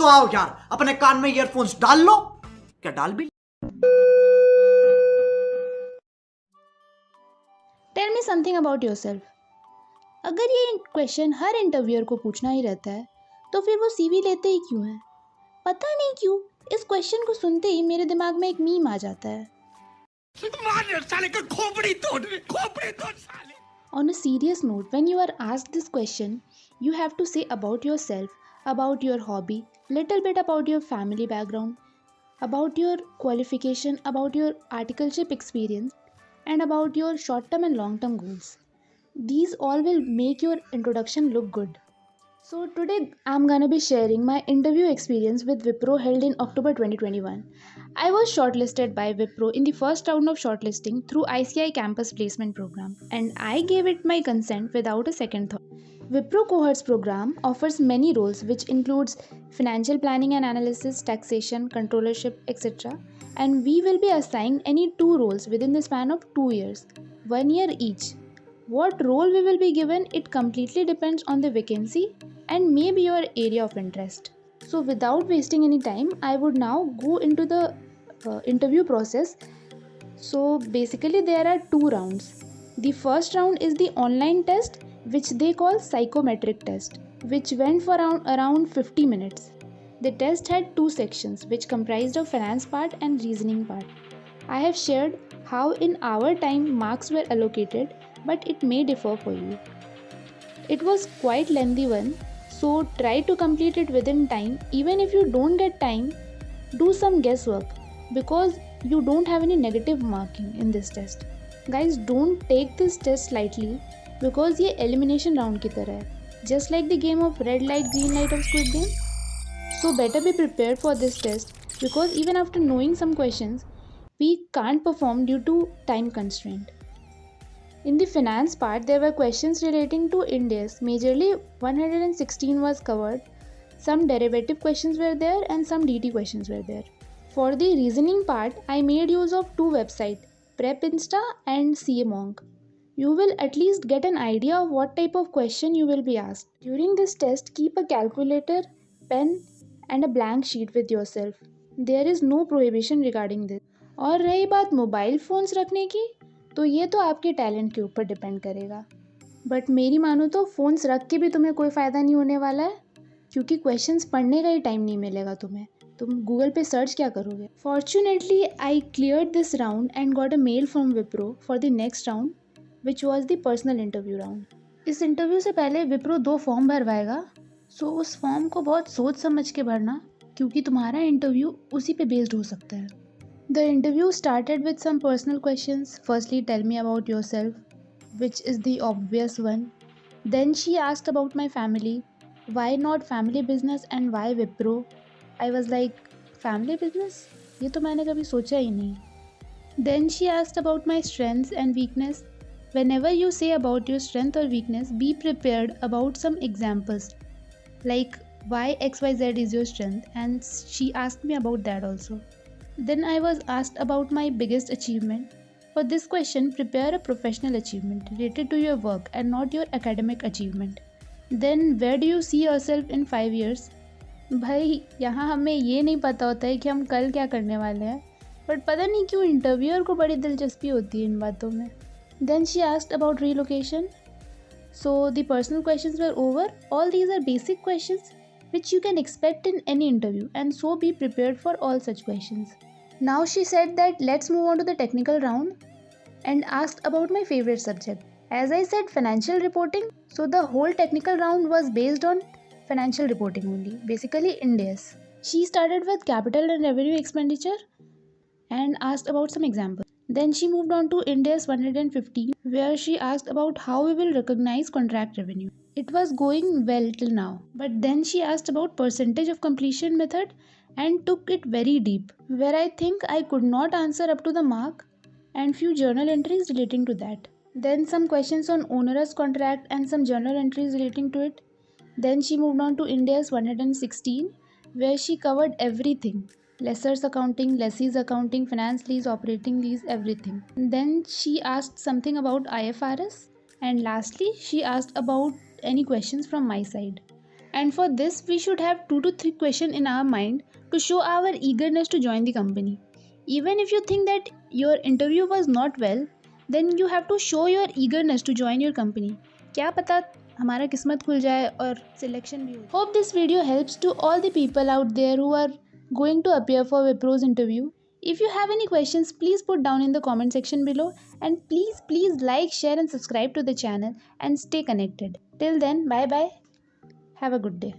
तो आओ यार, अपने कान में ईयरफोन्स डाल लो। क्या डाल भी? Tell me something about yourself. अगर ये क्वेश्चन हर इंटरव्यूअर को पूछना ही रहता है तो फिर वो सीवी लेते ही क्यों हैं? पता नहीं क्यों इस क्वेश्चन को सुनते ही मेरे दिमाग में एक मीम आ जाता है। On a serious note, when you are asked this question, you have to say about yourself, about your hobby, little bit about your family background, about your qualification, about your articleship experience, and about your short term and long term goals. These all will make your introduction look good. So, today I'm gonna be sharing my interview experience with Wipro held in October 2021. I was shortlisted by Wipro in the first round of shortlisting through ICI Campus Placement Program, and I gave it my consent without a second thought. Wipro Cohorts program offers many roles which includes financial planning and analysis, taxation, controllership, etc. And we will be assigned any two roles within the span of 2 years, 1 year each. What role we will be given, it completely depends on the vacancy and maybe your area of interest. So without wasting any time, I would now go into the interview process. So basically there are two rounds. The first round is the online test which they call psychometric test, which went for around 50 minutes. The test had two sections which comprised of finance part and reasoning part. I have shared how in our time marks were allocated, but it may differ for you. It was quite lengthy one, so try to complete it within time. Even if you don't get time, do some guesswork because you don't have any negative marking in this test. Guys, don't take this test lightly because ये elimination round की तरह है, just like the game of red light green light of Squid Game. So better be prepared for this test because even after knowing some questions, we can't perform due to time constraint. In the finance part, there were questions relating to Ind AS. Majorly 116 was covered. Some derivative questions were there and some DT questions were there. For the reasoning part, I made use of two websites, PrepInsta and CA-Monk. You will at least get an idea of what type of question you will be asked. During this test, keep a calculator, pen and a blank sheet with yourself. There is no prohibition regarding this. और रही बात mobile phones रखने की, तो ये तो आपके talent के ऊपर डिपेंड करेगा, बट मेरी मानो तो फ़ोन्स रख के भी तुम्हें कोई फ़ायदा नहीं होने वाला है क्योंकि क्वेश्चंस पढ़ने का ही टाइम नहीं मिलेगा तुम्हें. तुम गूगल पे सर्च क्या करोगे. Fortunately I cleared this round and got a mail from Wipro for the next round which was the personal interview round. इस इंटरव्यू से पहले विप्रो 2 फॉर्म भरवाएगा, सो उस फॉर्म को बहुत सोच समझ के भरना क्योंकि तुम्हारा इंटरव्यू उसी पे बेस्ड हो सकता है. The interview started with some personal questions. Firstly, tell me about yourself, which is the obvious one. Then she asked about my family. Why not family business and why Wipro? I was like, family business? ये तो मैंने कभी सोचा ही नहीं. Then she asked about my strengths and weakness. Whenever you say about your strength or weakness, be prepared about some examples. Like why XYZ is your strength, and she asked me about that also. Then I was asked about my biggest achievement. For this question, prepare a professional achievement related to your work and not your academic achievement. Then where do you see yourself in 5 years? भाई यहाँ हमें ये नहीं पता होता है कि हम कल क्या करने वाले हैं, बट पता नहीं क्यों इंटरव्यूअर को बड़ी दिलचस्पी होती है इन बातों में. Then she asked about relocation. So the personal questions were over. All these are basic questions which you can expect in any interview, and so be prepared for all such questions. Now she said that let's move on to the technical round and asked about my favorite subject. As I said, financial reporting, so the whole technical round was based on financial reporting only, basically Ind AS. She started with capital and revenue expenditure and asked about some examples. Then she moved on to Ind AS 115 where she asked about how we will recognize contract revenue. It was going well till now, but then she asked about percentage of completion method and took it very deep, where I think I could not answer up to the mark, and few journal entries relating to that. Then some questions on onerous contract and some journal entries relating to it. Then she moved on to Ind AS 116 where she covered everything. Lessors accounting, lessees accounting, finance lease, operating lease, everything. Then she asked something about IFRS, and lastly she asked about any questions from my side. And for this, we should have 2 to 3 questions in our mind to show our eagerness to join the company. Even if you think that your interview was not well, then you have to show your eagerness to join your company. क्या पता हमारा किस्मत खुल जाए और selection भी हो. Hope this video helps to all the people out there who are going to appear for Wipro's interview. If you have any questions, please put down in the comment section below, and please like, share and subscribe to the channel and stay connected. Till then, bye bye. Have a good day.